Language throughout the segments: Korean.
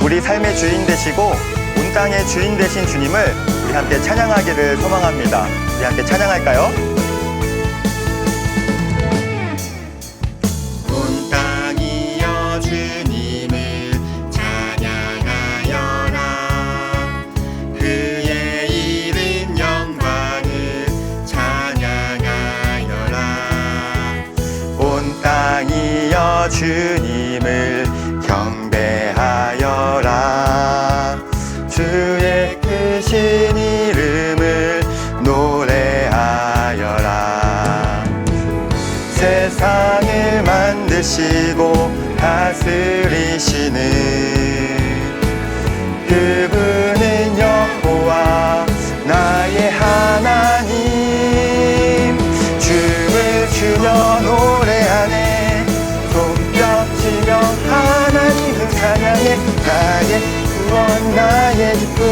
우리 삶의 주인 되시고 온 땅의 주인 되신 주님을 우리 함께 찬양하기를 소망합니다. 우리 함께 찬양할까요? 온 땅이여 주님을 찬양하여라. 그의 이름 영광을 찬양하여라. 온 땅이여 주님을 경배하여라. 주의 크신 이름을 노래하여라. 세상을 만드시고 다스리시는 그분은 여호와 나의 하나님. 춤을 추며 노래하네. 손뼉치며 하나님을 찬양해. 나의 구원 나의 기쁨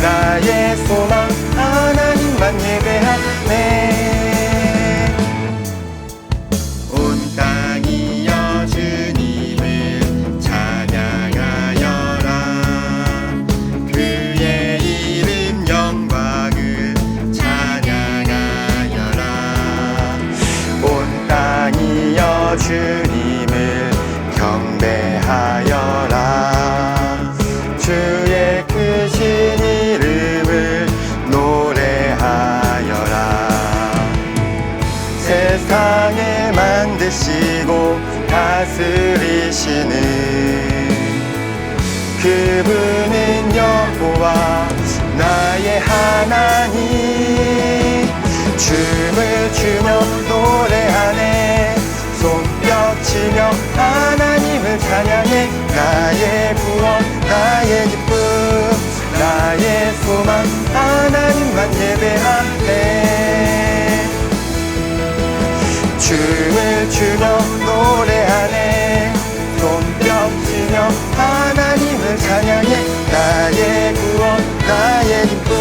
나의 소망 하나님만 예배하네. 온 땅이여 주님을 찬양하여라. 그의 이름 영광을 찬양하여라. 온 땅이여 주님을 경배하여라. 주의 크신 이름을 노래하여라. 세상을 만드시고 다스리시는 그분은 여호와 나의 하나님. 춤을 추며 노래하네. 손뼉치며 하나님을 찬양해. 나의 구원 나의 기쁨 나의 소망 하나님만 예배하네. 춤을 추며 노래하네. 손뼉치며 하나님을 찬양해. 나의 구원 나의 기쁨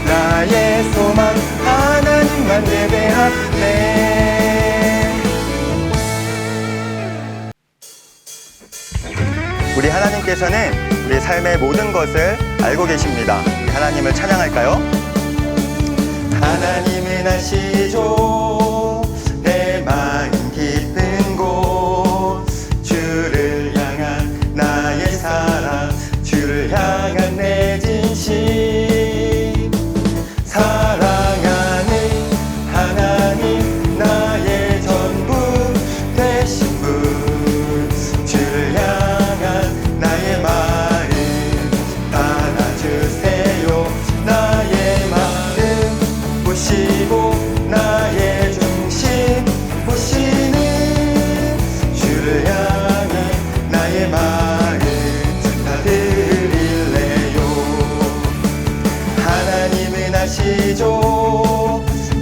나의 소망 하나님만 예배하네. 우리 하나님께서는 우리 삶의 모든 것을 알고 계십니다. 우리 하나님을 찬양할까요? 하나님은 아시죠. 내 마음 깊은 곳. 주를 향한 나의 사랑 주를 향한 내 진심. 사랑하는 하나님 나의 전부 되신 분. 주를 향한 나의 마음 받아주세요. 나의 마음 보시고 나의 중심 보시는 주를 향한 나의 마음 다 드릴래요. 하나님은 아시죠.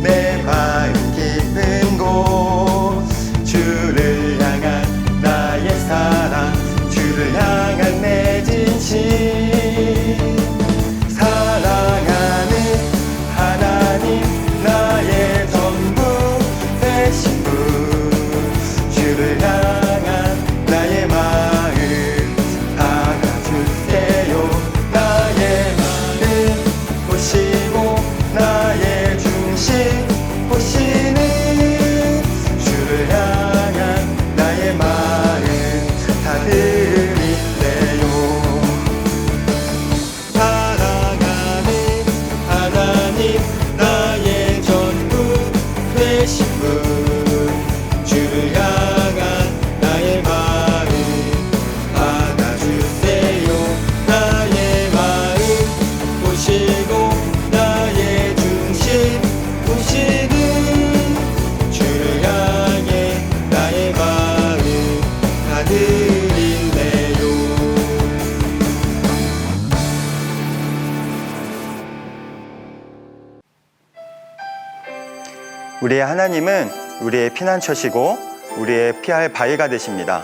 내 마음 깊은 곳. 주를 향한 나의 사랑 주를 향한 내 진심. 사랑하는 하나님 나의 전부 되신 분. 주를 향한 나의 마음 받아주세요. 나의 마음 보시고 나의 중심 보시는 주를 향한 나의 마음 다 드릴래요. 사랑하는 하나님 나의 전부 되신 분. 주를 향한 나의 마음 받아주세요. 나의 마음 보시고 나의 중심 보시는 주를 향해 나의 마음 다 드릴래요. 우리의 하나님은 우리의 피난처시고 우리의 피할 바위가 되십니다.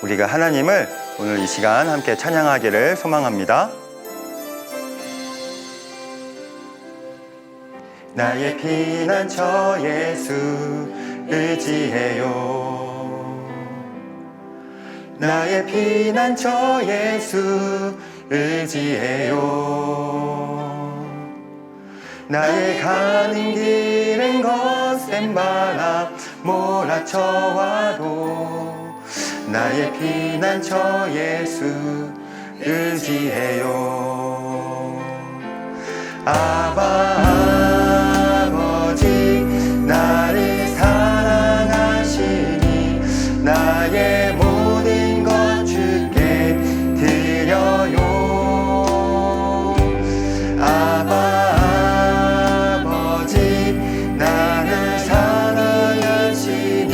우리가 하나님을 오늘 이 시간 함께 찬양하기를 소망합니다. 나의 피난처 예수 의지해요. 나의 피난처 예수 의지해요. 나의 가는 길엔 거센 바람 몰아쳐와도 나의 피난처 예수 의지해요. 아버지 나를 사랑하시니 나의 모든 것 주께 드려요. 아버지 나를 사랑하시니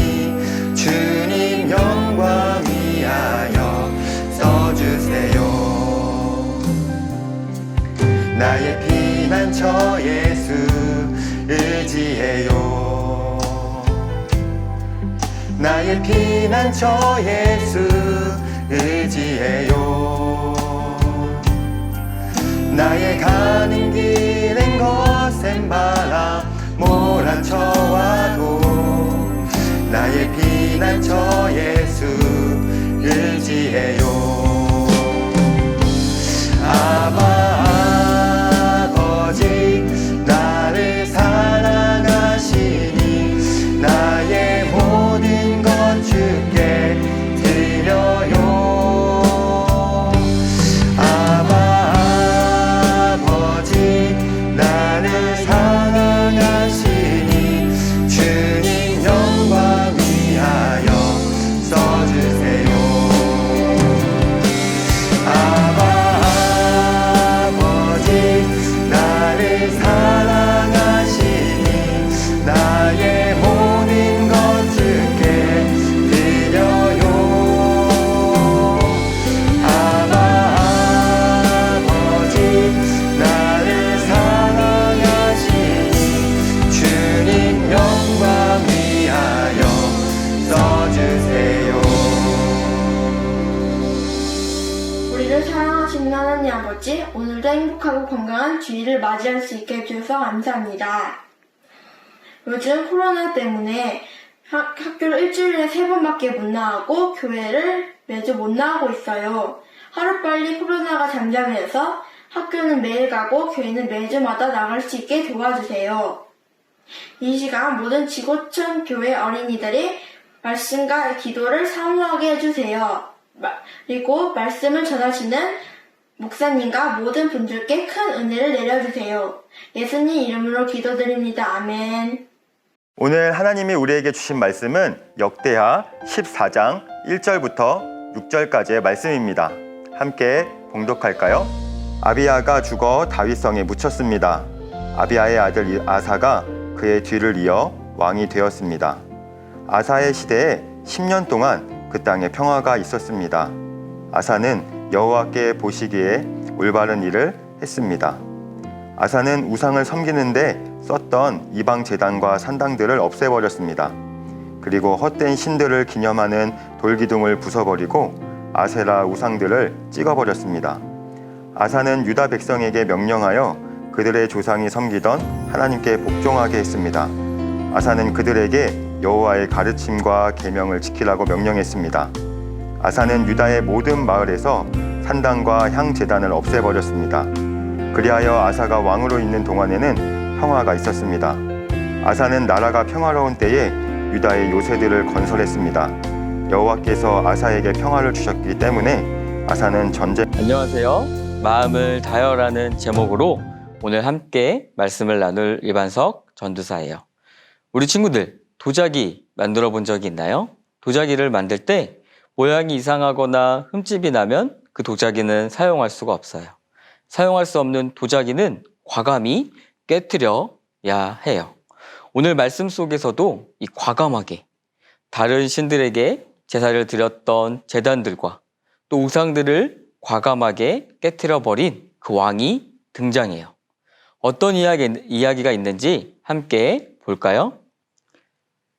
주님 영광 위하여 써주세요. 나의 피난처 예수 의지해요. 나의 피난처 예수 의지해요. 나의 가는 길엔 거센 바람 몰아쳐와도 나의 피난처 예수 의지해요. 아버지 나를 사랑하시니 나의 모든 것 주께 드려요. 아버지 나를 사랑하시니 주님 영광 위하여 써주세요. 나를 사랑하시니 나의 모든 것 주께 드려요. 아버지 나를 사랑하시니 주님 영광 위하여 써주세요. 우리를 사랑하시는 하나님 아버지, 오늘도 행복하고 건강한 주일을 맞이할 수 있게 해주셔서 감사합니다. 요즘 코로나 때문에 학교를 일주일에 3번밖에 못 나가고 교회를 매주 못 나가고 있어요. 하루빨리 코로나가 잠잠해서 학교는 매일 가고 교회는 매주마다 나갈 수 있게 도와주세요. 이 시간 모든 지구촌 교회 어린이들이 말씀과 기도를 사모하게 해주세요. 그리고 말씀을 전하시는 목사님과 모든 분들께 큰 은혜를 내려주세요. 예수님 이름으로 기도드립니다. 아멘. 오늘 하나님이 우리에게 주신 말씀은 역대하 14장 1절부터 6절까지의 말씀입니다. 함께 봉독할까요? 아비야가 죽어 다윗성에 묻혔습니다. 아비야의 아들 아사가 그의 뒤를 이어 왕이 되었습니다. 아사의 시대에 10년 동안 그 땅에 평화가 있었습니다. 아사는 여호와께 보시기에 올바른 일을 했습니다. 아사는 우상을 섬기는데 썼던 이방 제단과 산당들을 없애버렸습니다. 그리고 헛된 신들을 기념하는 돌기둥을 부숴버리고 아세라 우상들을 찍어버렸습니다. 아사는 유다 백성에게 명령하여 그들의 조상이 섬기던 하나님께 복종하게 했습니다. 아사는 그들에게 여호와의 가르침과 계명을 지키라고 명령했습니다. 아사는 유다의 모든 마을에서 산당과 향 제단을 없애버렸습니다. 그리하여 아사가 왕으로 있는 동안에는 평화가 있었습니다. 아사는 나라가 평화로운 때에 유다의 요새들을 건설했습니다. 여호와께서 아사에게 평화를 주셨기 때문에 아사는 전쟁. 안녕하세요. 마음을 다혈하는 제목으로 오늘 함께 말씀을 나눌 일반석 전도사예요. 우리 친구들 도자기 만들어 본 적이 있나요? 도자기를 만들 때 모양이 이상하거나 흠집이 나면 그 도자기는 사용할 수가 없어요. 사용할 수 없는 도자기는 과감히 깨트려야 해요. 오늘 말씀 속에서도 이 과감하게 다른 신들에게 제사를 드렸던 제단들과 또 우상들을 과감하게 깨트려버린 그 왕이 등장해요. 어떤 이야기가 있는지 함께 볼까요?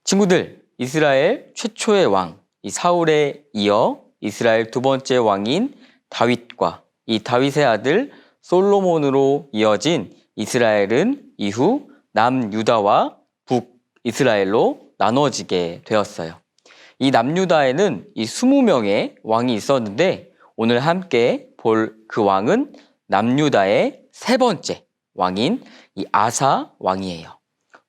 친구들, 이스라엘 최초의 왕, 이 사울에 이어 이스라엘 두 번째 왕인 다윗과 이 다윗의 아들 솔로몬으로 이어진 이스라엘은 이후 남유다와 북이스라엘로 나눠지게 되었어요. 이 남유다에는 이 20명의 왕이 있었는데 오늘 함께 볼 그 왕은 남유다의 세 번째 왕인 이 아사 왕이에요.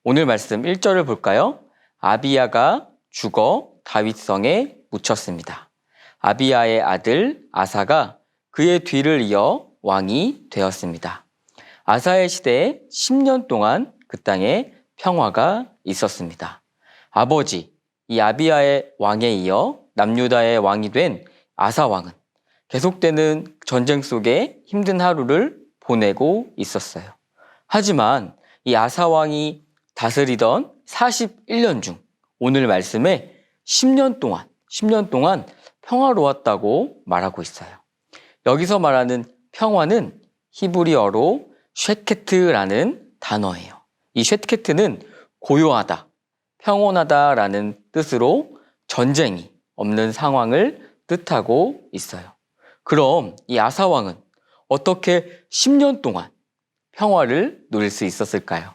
오늘 말씀 1절을 볼까요? 아비야가 죽어 다윗성에 묻혔습니다. 아비야의 아들 아사가 그의 뒤를 이어 왕이 되었습니다. 아사의 시대에 10년 동안 그 땅에 평화가 있었습니다. 아버지 이 아비야의 왕에 이어 남유다의 왕이 된 아사 왕은 계속되는 전쟁 속에 힘든 하루를 보내고 있었어요. 하지만 이 아사 왕이 다스리던 41년 중 오늘 말씀에 10년 동안 평화로웠다고 말하고 있어요. 여기서 말하는 평화는 히브리어로 쉐케트라는 단어예요. 이 쉐케트는 고요하다, 평온하다라는 뜻으로 전쟁이 없는 상황을 뜻하고 있어요. 그럼 이 아사 왕은 어떻게 10년 동안 평화를 누릴 수 있었을까요?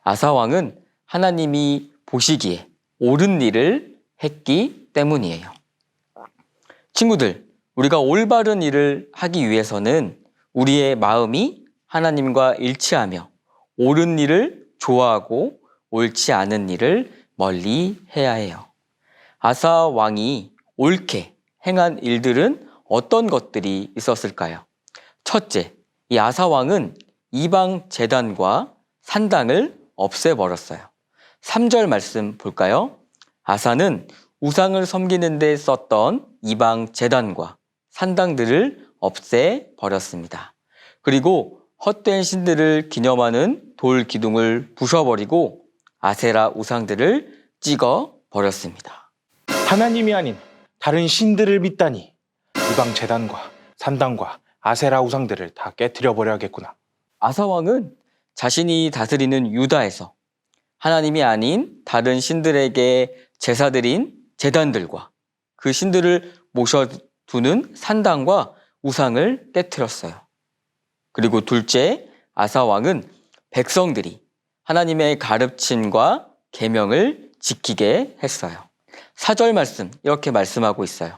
아사 왕은 하나님이 보시기에 옳은 일을 했기 때문이에요. 친구들, 우리가 올바른 일을 하기 위해서는 우리의 마음이 하나님과 일치하며 옳은 일을 좋아하고 옳지 않은 일을 멀리 해야 해요. 아사 왕이 옳게 행한 일들은 어떤 것들이 있었을까요? 첫째, 이 아사 왕은 이방 제단과 산당을 없애버렸어요. 3절 말씀 볼까요? 아사는 우상을 섬기는 데 썼던 이방 제단과 산당들을 없애버렸습니다. 그리고 헛된 신들을 기념하는 돌 기둥을 부숴버리고 아세라 우상들을 찍어버렸습니다. 하나님이 아닌 다른 신들을 믿다니 이방 제단과 산당과 아세라 우상들을 다 깨뜨려버려야겠구나. 아사 왕은 자신이 다스리는 유다에서 하나님이 아닌 다른 신들에게 제사드린 제단들과 그 신들을 모셔두는 산당과 우상을 깨뜨렸어요. 그리고 둘째, 아사 왕은 백성들이 하나님의 가르침과 계명을 지키게 했어요. 4절 말씀 이렇게 말씀하고 있어요.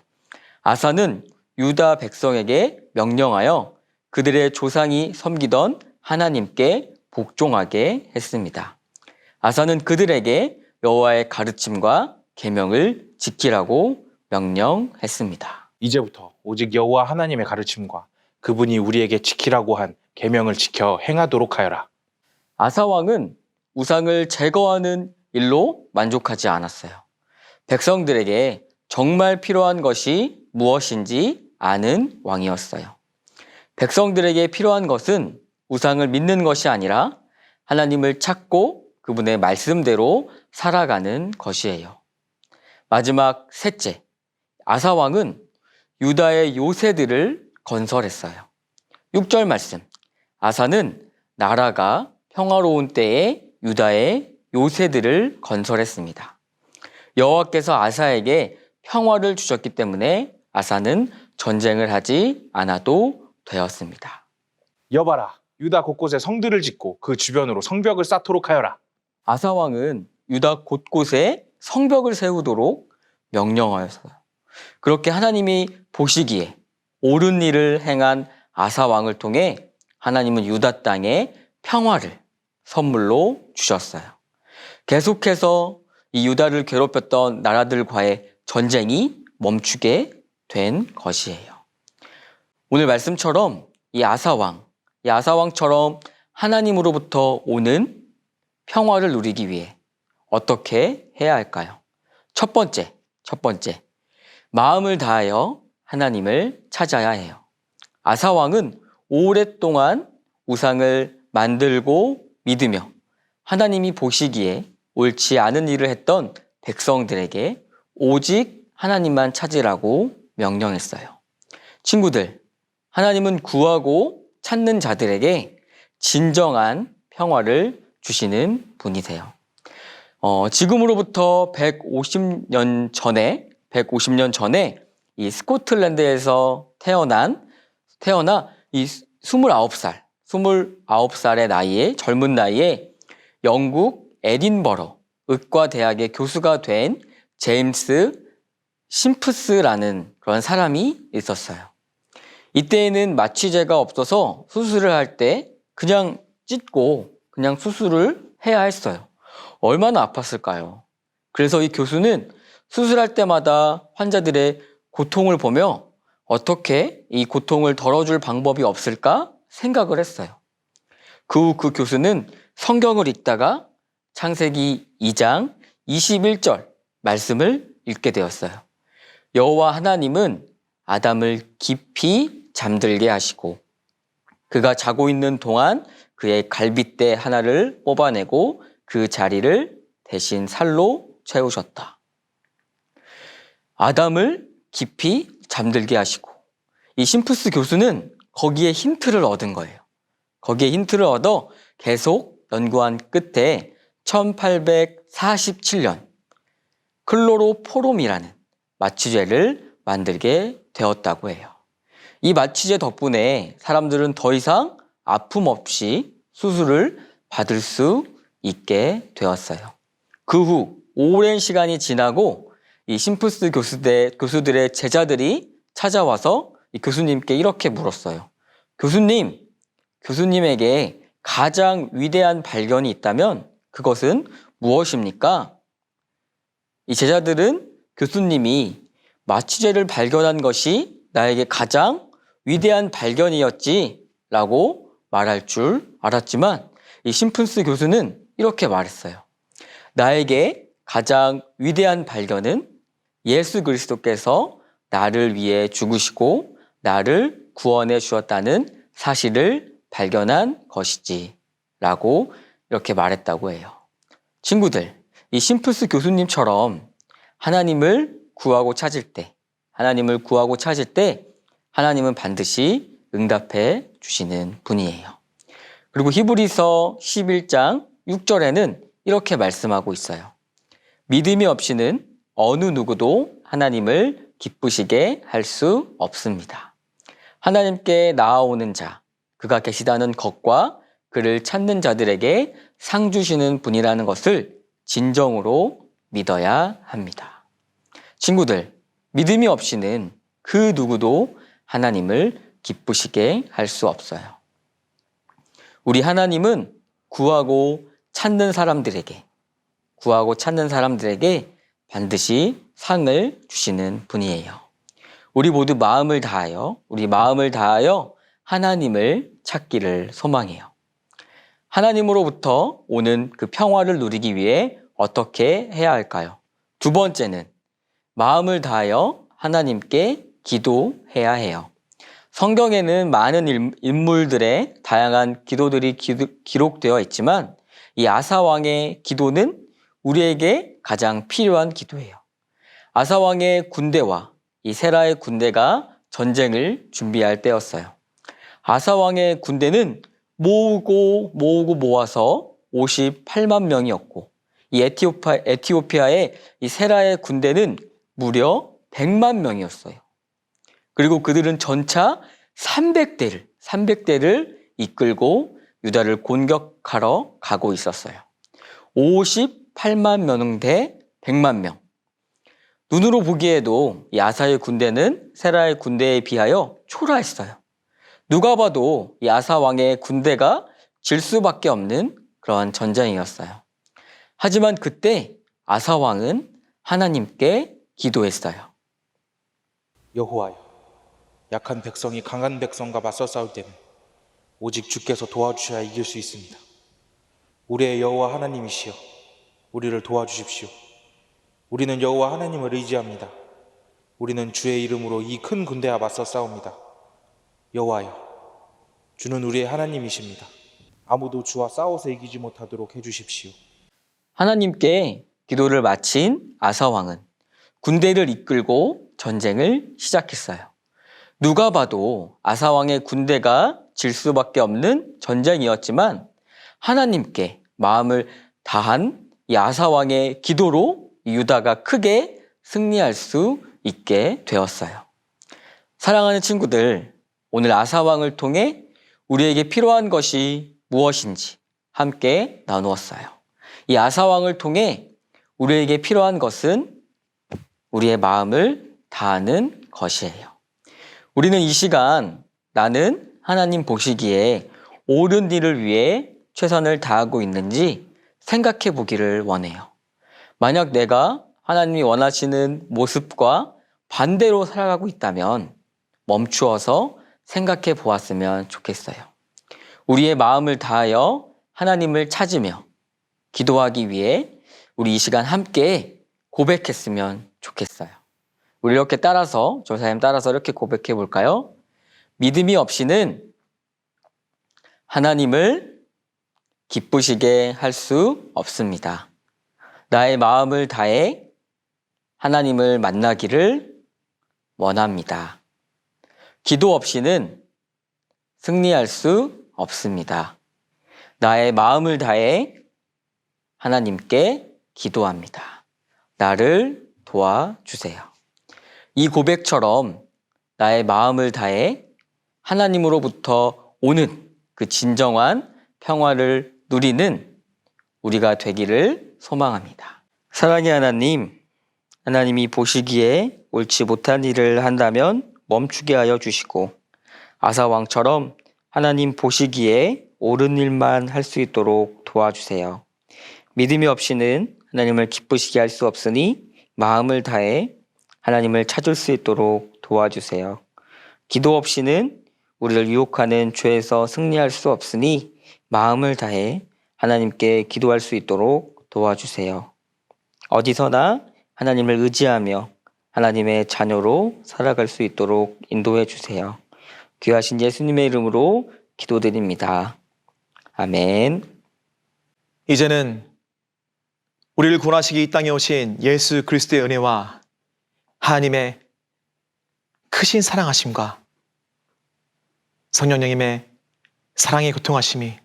아사는 유다 백성에게 명령하여 그들의 조상이 섬기던 하나님께 복종하게 했습니다. 아사는 그들에게 여호와의 가르침과 계명을 지키라고 명령했습니다. 이제부터 오직 여호와 하나님의 가르침과 그분이 우리에게 지키라고 한 계명을 지켜 행하도록 하여라. 아사 왕은 우상을 제거하는 일로 만족하지 않았어요. 백성들에게 정말 필요한 것이 무엇인지 아는 왕이었어요. 백성들에게 필요한 것은 우상을 믿는 것이 아니라 하나님을 찾고 그분의 말씀대로 살아가는 것이에요. 마지막 셋째, 아사 왕은 유다의 요새들을 건설했어요. 6절 말씀, 아사는 나라가 평화로운 때에 유다의 요새들을 건설했습니다. 여호와께서 아사에게 평화를 주셨기 때문에 아사는 전쟁을 하지 않아도 되었습니다. 여봐라, 유다 곳곳에 성들을 짓고 그 주변으로 성벽을 쌓도록 하여라. 아사 왕은 유다 곳곳에 성벽을 세우도록 명령하였어요. 그렇게 하나님이 보시기에 옳은 일을 행한 아사 왕을 통해 하나님은 유다 땅에 평화를 선물로 주셨어요. 계속해서 이 유다를 괴롭혔던 나라들과의 전쟁이 멈추게 된 것이에요. 오늘 말씀처럼 이 아사왕처럼 하나님으로부터 오는 평화를 누리기 위해 어떻게 해야 할까요? 첫 번째, 마음을 다하여 하나님을 찾아야 해요. 아사왕은 오랫동안 우상을 만들고 믿으며 하나님이 보시기에 옳지 않은 일을 했던 백성들에게 오직 하나님만 찾으라고 명령했어요. 친구들, 하나님은 구하고 찾는 자들에게 진정한 평화를 주시는 분이세요. 지금으로부터 150년 전에 이 스코틀랜드에서 태어나 이 29살의 젊은 나이에 영국 에딘버러 의과대학의 교수가 된 제임스 심프스라는 그런 사람이 있었어요. 이때에는 마취제가 없어서 수술을 할 때 그냥 찢고 그냥 수술을 해야 했어요. 얼마나 아팠을까요? 그래서 이 교수는 수술할 때마다 환자들의 고통을 보며 어떻게 이 고통을 덜어줄 방법이 없을까 생각을 했어요. 그 후 그 교수는 성경을 읽다가 창세기 2장 21절 말씀을 읽게 되었어요. 여호와 하나님은 아담을 깊이 잠들게 하시고 그가 자고 있는 동안 그의 갈빗대 하나를 뽑아내고 그 자리를 대신 살로 채우셨다. 아담을 깊이 잠들게 하시고 이 심프스 교수는 거기에 힌트를 얻은 거예요. 거기에 힌트를 얻어 계속 연구한 끝에 1847년 클로로포름이라는 마취제를 만들게 되었다고 해요. 이 마취제 덕분에 사람들은 더 이상 아픔 없이 수술을 받을 수 있게 되었어요. 그 후 오랜 시간이 지나고 이 심프스 교수들의 제자들이 찾아와서 이 교수님께 이렇게 물었어요. 교수님, 교수님에게 가장 위대한 발견이 있다면 그것은 무엇입니까? 이 제자들은 교수님이 마취제를 발견한 것이 나에게 가장 위대한 발견이었지 라고 말할 줄 알았지만 이 심프스 교수는 이렇게 말했어요. 나에게 가장 위대한 발견은 예수 그리스도께서 나를 위해 죽으시고 나를 구원해 주었다는 사실을 발견한 것이지 라고 이렇게 말했다고 해요. 친구들, 이 심프스 교수님처럼 하나님을 구하고 찾을 때 하나님은 반드시 응답해 주시는 분이에요. 그리고 히브리서 11장 6절에는 이렇게 말씀하고 있어요. 믿음이 없이는 어느 누구도 하나님을 기쁘시게 할 수 없습니다. 하나님께 나아오는 자, 그가 계시다는 것과 그를 찾는 자들에게 상 주시는 분이라는 것을 진정으로 믿어야 합니다. 친구들, 믿음이 없이는 그 누구도 하나님을 기쁘시게 할 수 없어요. 우리 하나님은 구하고 찾는 사람들에게 반드시 상을 주시는 분이에요. 우리 모두 마음을 다하여 하나님을 찾기를 소망해요. 하나님으로부터 오는 그 평화를 누리기 위해 어떻게 해야 할까요? 두 번째는 마음을 다하여 하나님께 기도해야 해요. 성경에는 많은 인물들의 다양한 기도들이 기록되어 있지만 이 아사 왕의 기도는 우리에게 가장 필요한 기도예요. 아사 왕의 군대와 이 세라의 군대가 전쟁을 준비할 때였어요. 아사 왕의 군대는 모아서 58만 명이었고 이 에티오피아의 이 세라의 군대는 무려 100만 명이었어요. 그리고 그들은 전차 300대를 이끌고 유다를 공격하러 가고 있었어요. 58만 명 대 100만 명. 눈으로 보기에도 이 아사의 군대는 세라의 군대에 비하여 초라했어요. 누가 봐도 이 아사 왕의 군대가 질 수밖에 없는 그러한 전쟁이었어요. 하지만 그때 아사 왕은 하나님께 기도했어요. 여호와여, 약한 백성이 강한 백성과 맞서 싸울 때는 오직 주께서 도와주셔야 이길 수 있습니다. 우리의 여호와 하나님이시여, 우리를 도와주십시오. 우리는 여호와 하나님을 의지합니다. 우리는 주의 이름으로 이 큰 군대와 맞서 싸웁니다. 여호와여, 주는 우리의 하나님이십니다. 아무도 주와 싸워서 이기지 못하도록 해주십시오. 하나님께 기도를 마친 아사 왕은 군대를 이끌고 전쟁을 시작했어요. 누가 봐도 아사 왕의 군대가 질 수밖에 없는 전쟁이었지만 하나님께 마음을 다한 이 아사 왕의 기도로 유다가 크게 승리할 수 있게 되었어요. 사랑하는 친구들, 오늘 아사 왕을 통해 우리에게 필요한 것이 무엇인지 함께 나누었어요. 이 아사 왕을 통해 우리에게 필요한 것은 우리의 마음을 다하는 것이에요. 우리는 이 시간 나는 하나님 보시기에 옳은 일을 위해 최선을 다하고 있는지 생각해 보기를 원해요. 만약 내가 하나님이 원하시는 모습과 반대로 살아가고 있다면 멈추어서 생각해 보았으면 좋겠어요. 우리의 마음을 다하여 하나님을 찾으며 기도하기 위해 우리 이 시간 함께 고백했으면 좋겠어요. 우리 이렇게 따라서, 조사님 따라서 이렇게 고백해 볼까요? 믿음이 없이는 하나님을 기쁘시게 할 수 없습니다. 나의 마음을 다해 하나님을 만나기를 원합니다. 기도 없이는 승리할 수 없습니다. 나의 마음을 다해 하나님께 기도합니다. 나를 도와주세요. 이 고백처럼 나의 마음을 다해 하나님으로부터 오는 그 진정한 평화를 누리는 우리가 되기를 소망합니다. 사랑의 하나님, 하나님이 보시기에 옳지 못한 일을 한다면 멈추게 하여 주시고 아사왕처럼 하나님 보시기에 옳은 일만 할 수 있도록 도와주세요. 믿음이 없이는 하나님을 기쁘시게 할 수 없으니 마음을 다해 하나님을 찾을 수 있도록 도와주세요. 기도 없이는 우리를 유혹하는 죄에서 승리할 수 없으니 마음을 다해 하나님께 기도할 수 있도록 도와주세요. 어디서나 하나님을 의지하며 하나님의 자녀로 살아갈 수 있도록 인도해 주세요. 귀하신 예수님의 이름으로 기도드립니다. 아멘. 이제는 우리를 구원하시기 이 땅에 오신 예수 그리스도의 은혜와 하나님의 크신 사랑하심과 성령님의 사랑의 교통하심이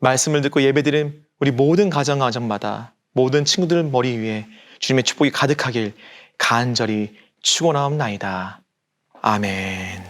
말씀을 듣고 예배드린 우리 모든 가정마다 모든 친구들 머리 위에 주님의 축복이 가득하길 간절히 축원하옵나이다. 아멘.